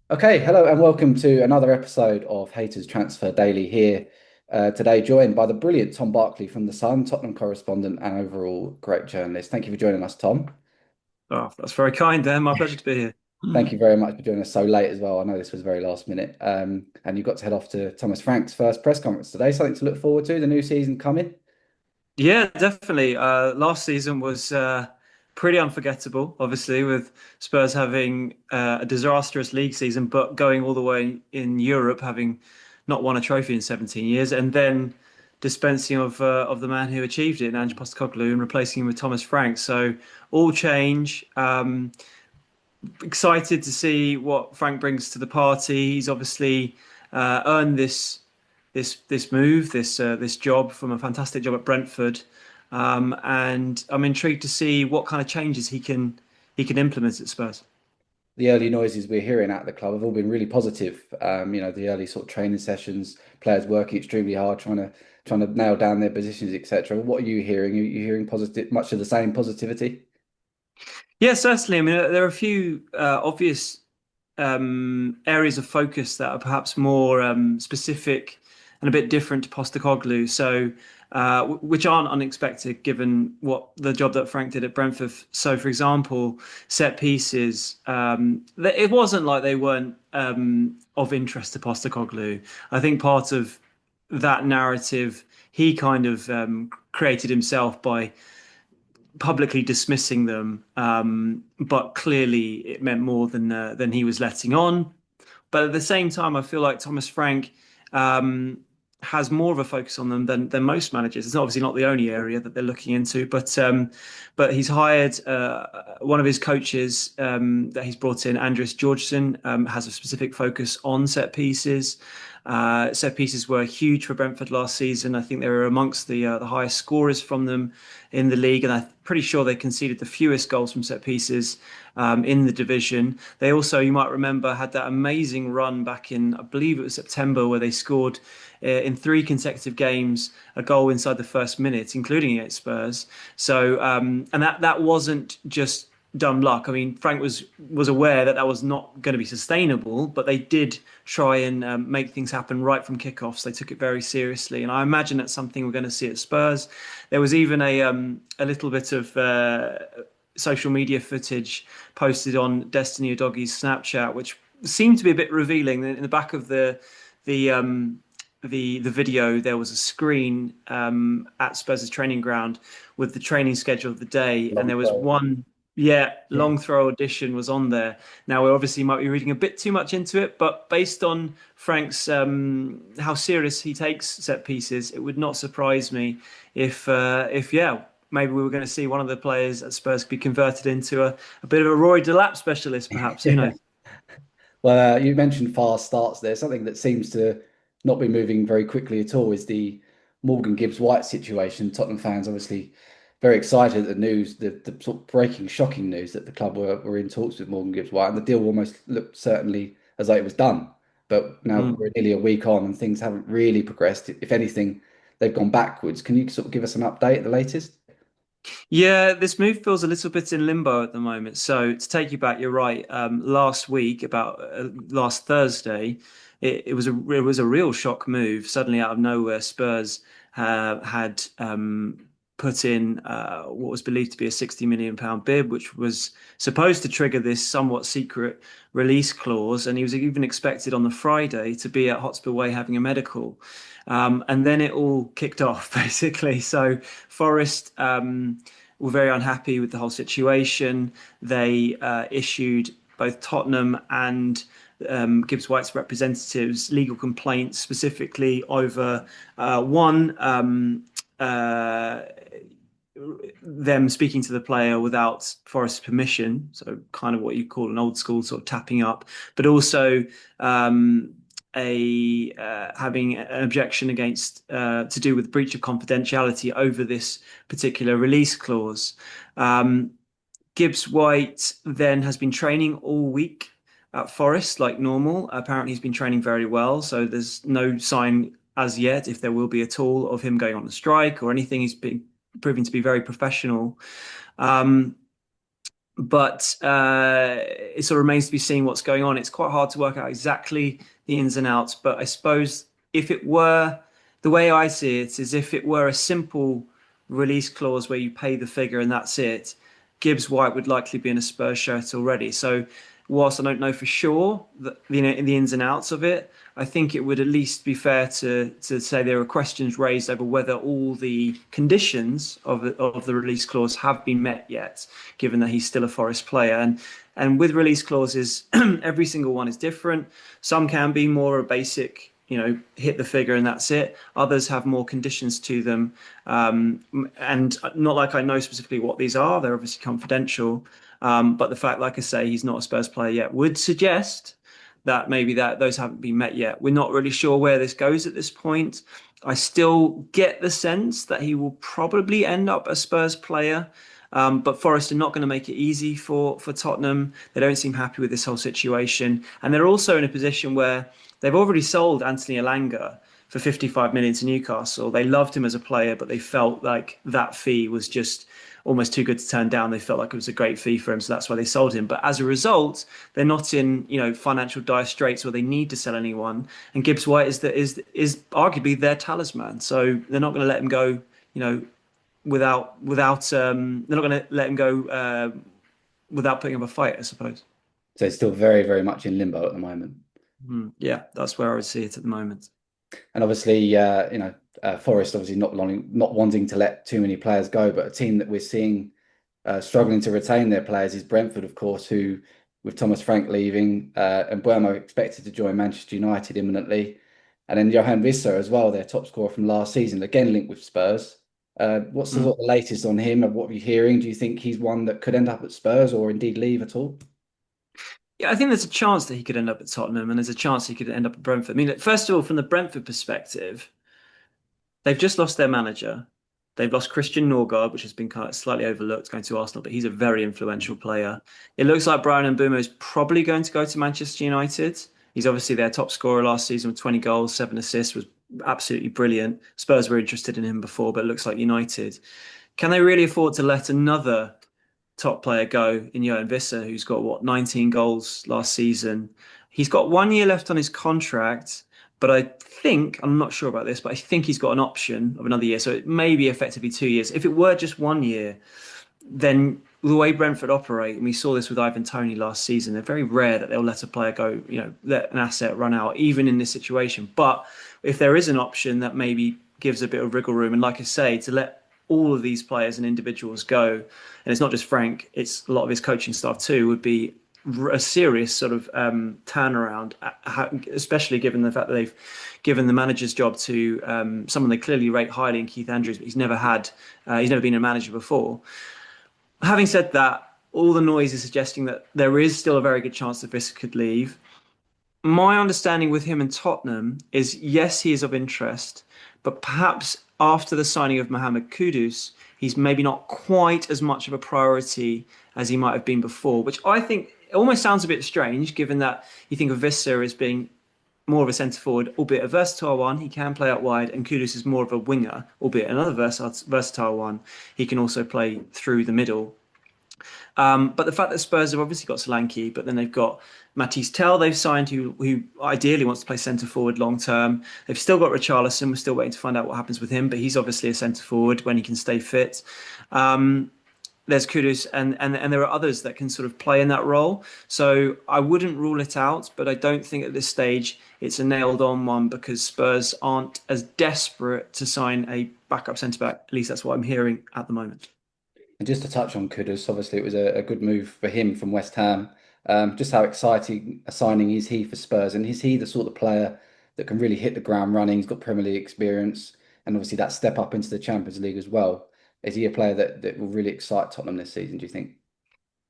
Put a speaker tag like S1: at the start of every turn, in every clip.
S1: Okay, hello and welcome to another episode of Haters Transfer Daily here. Today, joined by the brilliant Tom Barclay from The Sun, Tottenham correspondent and overall great journalist. Thank you for joining us, Tom.
S2: Oh, that's very kind, Dan. My pleasure to be here.
S1: Thank you very much for joining us so late as well. I know this was very last minute. And you got to head off to Thomas Frank's first press conference today. Something to look forward to, the new season coming.
S2: Yeah, definitely. Last season was pretty unforgettable, obviously, with Spurs having a disastrous league season, but going all the way in Europe, having not won a trophy in 17 years, and then dispensing of the man who achieved it, Ange Postecoglou, and replacing him with Thomas Frank. So all change. Excited to see what Frank brings to the party. He's obviously earned this move, this job from a fantastic job at Brentford, and I'm intrigued to see what kind of changes he can implement at Spurs.
S1: The early noises we're hearing out of the club have all been really positive. The early sort of training sessions, players working extremely hard, trying to nail down their positions, etc. What are you hearing? Are you hearing positive, much of the same positivity?
S2: Yeah, certainly. I mean, there are a few obvious areas of focus that are perhaps more specific and a bit different to Postecoglou. So, which aren't unexpected given what the job that Frank did at Brentford. So, for example, set pieces. It wasn't like they weren't of interest to Postecoglou. I think part of that narrative he kind of created himself by publicly dismissing them, but clearly it meant more than he was letting on. But at the same time, I feel like Thomas Frank um, has more of a focus on them than most managers. It's obviously not the only area that they're looking into, but he's hired one of his coaches that he's brought in, Andres Georgeson, has a specific focus on set pieces. Set pieces were huge for Brentford last season. I think they were amongst the highest scorers from them in the league, and I'm pretty sure they conceded the fewest goals from set pieces in the division. They also, you might remember, had that amazing run back in, I believe it was September, where they scored in three consecutive games a goal inside the first minute, including against Spurs. So, and that wasn't just dumb luck. I mean, Frank was aware that that was not going to be sustainable, but they did try and make things happen right from kickoffs. They took it very seriously, and I imagine that's something we're going to see at Spurs. There was even a little bit of social media footage posted on Destiny Udogi's Snapchat, which seemed to be a bit revealing. In the back of the the video, there was a screen at Spurs' training ground with the training schedule of the day, and
S1: Long
S2: there was
S1: throw.
S2: one. Yeah,
S1: Yeah.
S2: long throw audition was on there. Now we obviously might be reading a bit too much into it, but based on Frank's how serious he takes set pieces, it would not surprise me if yeah, maybe we were going to see one of the players at Spurs be converted into a bit of a Roy Delap specialist, perhaps. Who
S1: Yeah.
S2: knows?
S1: Well, you mentioned fast starts there. Something that seems to not be moving very quickly at all is the Morgan Gibbs-White situation. Tottenham fans obviously very excited at the news, the sort of breaking, shocking news that the club were in talks with Morgan Gibbs-White, and the deal almost looked certainly as though it was done. But now
S2: Mm.
S1: we're nearly a week on and things haven't really progressed. If anything, they've gone backwards. Can you sort of give us an update, the latest?
S2: Yeah, this move feels a little bit in limbo at the moment. So to take you back, you're right. Last week, about last Thursday, it was a real shock move. Suddenly, out of nowhere, Spurs had put in what was believed to be a 60 million pound bid, which was supposed to trigger this somewhat secret release clause. And he was even expected on the Friday to be at Hotspur Way having a medical. And then it all kicked off basically. So Forest were very unhappy with the whole situation. They issued both Tottenham and Gibbs-White's representatives legal complaints specifically over one them speaking to the player without Forest's permission, so kind of what you call an old school sort of tapping up, but also a having an objection against to do with breach of confidentiality over this particular release clause. Um, Gibbs White then has been training all week at Forest like normal. Apparently, he's been training very well, so there's no sign as yet, if there will be at all, of him going on a strike or anything. He's been proving to be very professional. Um, but it sort of remains to be seen what's going on. It's quite hard to work out exactly the ins and outs, but I suppose if it were the way I see it is if it were a simple release clause where you pay the figure and that's it, Gibbs-White would likely be in a Spurs shirt already. So whilst I don't know for sure that in the ins and outs of it, I think it would at least be fair to say there are questions raised over whether all the conditions of the release clause have been met yet, given that he's still a Forest player. And with release clauses, every single one is different. Some can be more a basic, hit the figure and that's it. Others have more conditions to them, and not like I know specifically what these are. They're obviously confidential. But the fact, like I say, he's not a Spurs player yet would suggest that maybe that those haven't been met yet. We're not really sure where this goes at this point. I still get the sense that he will probably end up a Spurs player. But Forest are not going to make it easy for Tottenham. They don't seem happy with this whole situation. And they're also in a position where they've already sold Anthony Elanga for 55 million to Newcastle. They loved him as a player, but they felt like that fee was just almost too good to turn down. They felt like it was a great fee for him, so that's why they sold him. But as a result, they're not in financial dire straits where they need to sell anyone. And Gibbs-White is arguably their talisman, so they're not going to let him go. Without they're not going to let him go without putting up a fight, I suppose.
S1: So it's still very, very much in limbo at the moment.
S2: Yeah, that's where I would see it at the moment.
S1: And obviously, Forest obviously not wanting to let too many players go, but a team that we're seeing struggling to retain their players is Brentford, of course, who with Thomas Frank leaving and Buemo expected to join Manchester United imminently, and then Yoane Wissa as well, their top scorer from last season, again linked with Spurs. What's the
S2: Mm.
S1: sort of latest on him and what are you hearing? Do you think he's one that could end up at Spurs or indeed leave at all?
S2: Yeah, I think there's a chance that he could end up at Tottenham, and there's a chance he could end up at Brentford. I mean, first of all, from the Brentford perspective, they've just lost their manager. They've lost Christian Norgard, which has been kind of slightly overlooked going to Arsenal, but he's a very influential player. It looks like Brian Mbeumo is probably going to go to Manchester United. He's obviously their top scorer last season with 20 goals, 7 assists, was absolutely brilliant. Spurs were interested in him before, but it looks like United. Can they really afford to let another top player go in Yoane Wissa, who's got 19 goals last season? He's got 1 year left on his contract, but I'm not sure about this, but I think he's got an option of another year. So it may be effectively 2 years. If it were just 1 year, then the way Brentford operate, and we saw this with Ivan Toney last season, they're very rare that they'll let a player go, let an asset run out, even in this situation. But if there is an option that maybe gives a bit of wriggle room, and like I say, to let all of these players and individuals go, and it's not just Frank, it's a lot of his coaching staff too, would be a serious sort of turnaround, especially given the fact that they've given the manager's job to someone they clearly rate highly in Keith Andrews, but he's never been a manager before. Having said that, all the noise is suggesting that there is still a very good chance that Vissa could leave. My understanding with him and Tottenham is yes, he is of interest, but perhaps after the signing of Mohamed Kudus, he's maybe not quite as much of a priority as he might have been before, which I think almost sounds a bit strange, given that you think of Vissa as being more of a centre forward, albeit a versatile one. He can play out wide, and Kudus is more of a winger, albeit another versatile one. He can also play through the middle. But the fact that Spurs have obviously got Solanke, but then they've got Matisse Tell they've signed, who ideally wants to play centre forward long term. They've still got Richarlison. We're still waiting to find out what happens with him, but he's obviously a centre forward when he can stay fit. There's Kudus, and there are others that can sort of play in that role. So I wouldn't rule it out, but I don't think at this stage it's a nailed on one because Spurs aren't as desperate to sign a backup centre back. At least that's what I'm hearing at the moment.
S1: And just to touch on Kudus, obviously it was a good move for him from West Ham. Just how exciting a signing is he for Spurs? And is he the sort of player that can really hit the ground running? He's got Premier League experience and obviously that step up into the Champions League as well. Is he a player that will really excite Tottenham this season, do you think?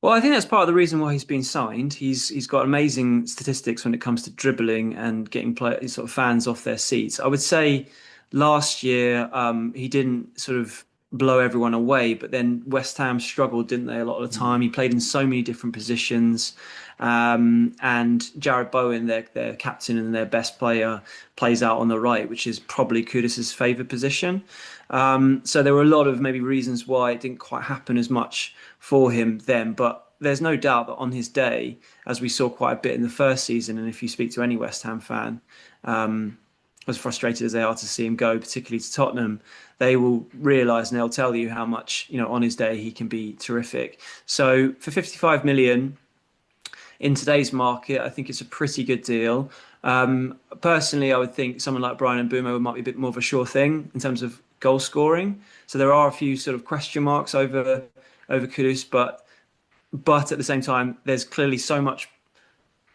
S2: Well, I think that's part of the reason why he's been signed. He's got amazing statistics when it comes to dribbling and getting sort of fans off their seats. I would say last year he didn't sort of blow everyone away. But then West Ham struggled, didn't they, a lot of the time? He played in so many different positions. And Jared Bowen, their captain and their best player, plays out on the right, which is probably Kudus's favourite position. So there were a lot of maybe reasons why it didn't quite happen as much for him then. But there's no doubt that on his day, as we saw quite a bit in the first season, and if you speak to any West Ham fan, as frustrated as they are to see him go, particularly to Tottenham, they will realise and they'll tell you how much, on his day he can be terrific. So for 55 million in today's market, I think it's a pretty good deal. Personally, I would think someone like Brian Mbeumo might be a bit more of a sure thing in terms of goal scoring. So there are a few sort of question marks over Kudus, but at the same time, there's clearly so much.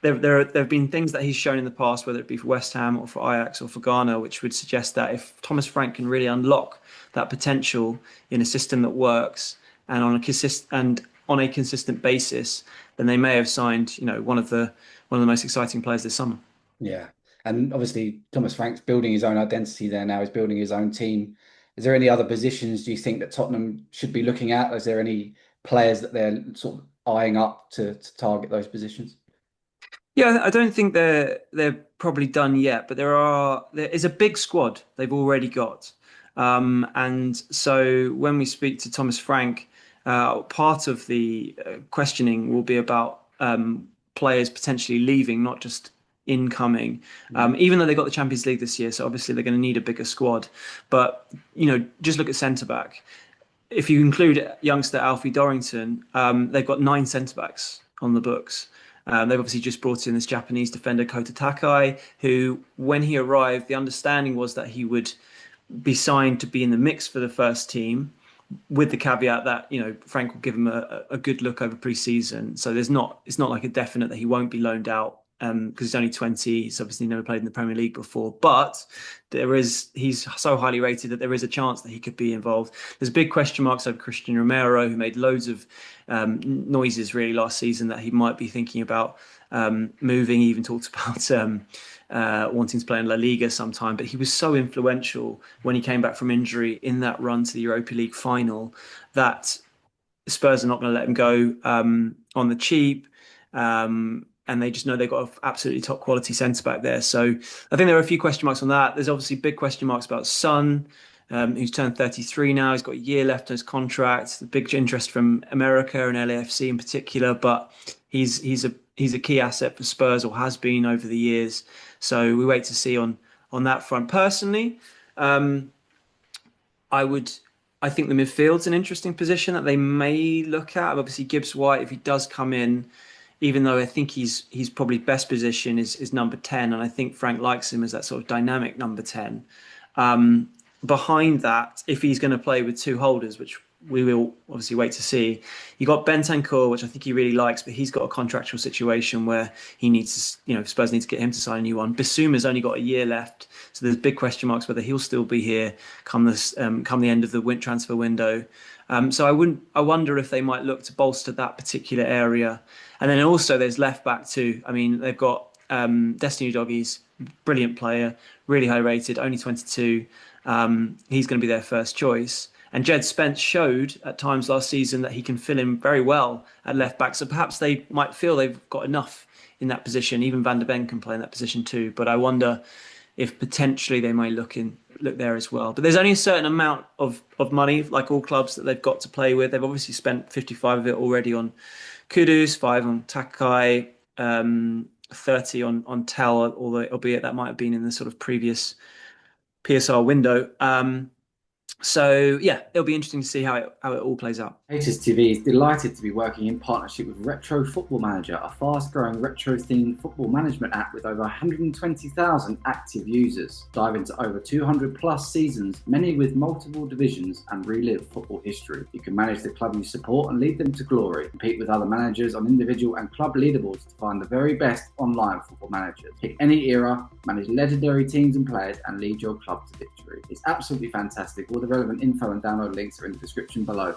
S2: There have been things that he's shown in the past, whether it be for West Ham or for Ajax or for Ghana, which would suggest that if Thomas Frank can really unlock that potential in a system that works and on a consistent basis, then they may have signed, one of the most exciting players this summer.
S1: Yeah. And obviously, Thomas Frank's building his own identity there now. He's building his own team. Is there any other positions do you think that Tottenham should be looking at? Is there any players that they're sort of eyeing up to target those positions?
S2: Yeah, I don't think they're probably done yet, but there is a big squad they've already got. And so when we speak to Thomas Frank, part of the questioning will be about players potentially leaving, not just incoming. Even though they got the Champions League this year, so obviously they're going to need a bigger squad. But just look at centre back. If you include youngster Alfie Dorrington, they've got 9 centre backs on the books. They've obviously just brought in this Japanese defender Kota Takai, who, when he arrived, the understanding was that he would be signed to be in the mix for the first team, with the caveat that Frank will give him a good look over pre-season. So it's not like a definite that he won't be loaned out because he's only 20. He's obviously never played in the Premier League before, but he's so highly rated that there is a chance that he could be involved. There's big question marks over Christian Romero, who made loads of noises really last season that he might be thinking about moving. He even talked about wanting to play in La Liga sometime, but he was so influential when he came back from injury in that run to the Europa League final that Spurs are not going to let him go on the cheap. And they just know they've got an absolutely top quality centre back there. So I think there are a few question marks on that. There's obviously big question marks about Son, who's turned 33 now. He's got a year left on his contract. The big interest from America and LAFC in particular, but he's a key asset for Spurs, or has been over the years. So we wait to see on that front. Personally, I think the midfield's an interesting position that they may look at. Obviously, Gibbs-White, if he does come in, even though I think he's probably best position is number 10, and I think Frank likes him as that sort of dynamic number 10. Behind that, if he's going to play with 2 holders, which we will obviously wait to see, you got Bentancur, which I think he really likes, but he's got a contractual situation where he needs to, Spurs need to get him to sign a new one. Bissouma's only got a year left, so there's big question marks whether he'll still be here come the end of the transfer window. So I wonder if they might look to bolster that particular area. And then also there's left back too. I mean, they've got Destiny Udogi's brilliant player, really high rated, only 22. He's going to be their first choice. And Jed Spence showed at times last season that he can fill in very well at left back. So perhaps they might feel they've got enough in that position. Even Van der Ven can play in that position too. But I wonder if potentially they may look there as well. But there's only a certain amount of money, like all clubs, that they've got to play with. They've obviously spent 55 of it already on Kudus, 5 on Takai, 30 on Tel, albeit that might have been in the sort of previous PSR window. So yeah, it'll be interesting to see how it all plays out.
S1: HSTV is delighted to be working in partnership with Retro Football Manager, a fast-growing retro-themed football management app with over 120,000 active users. Dive into over 200 plus seasons, many with multiple divisions, and relive football history. You can manage the club you support and lead them to glory. Compete with other managers on individual and club leaderboards to find the very best online football managers. Pick any era, manage legendary teams and players, and lead your club to victory. It's absolutely fantastic. All the relevant info and download links are in the description below.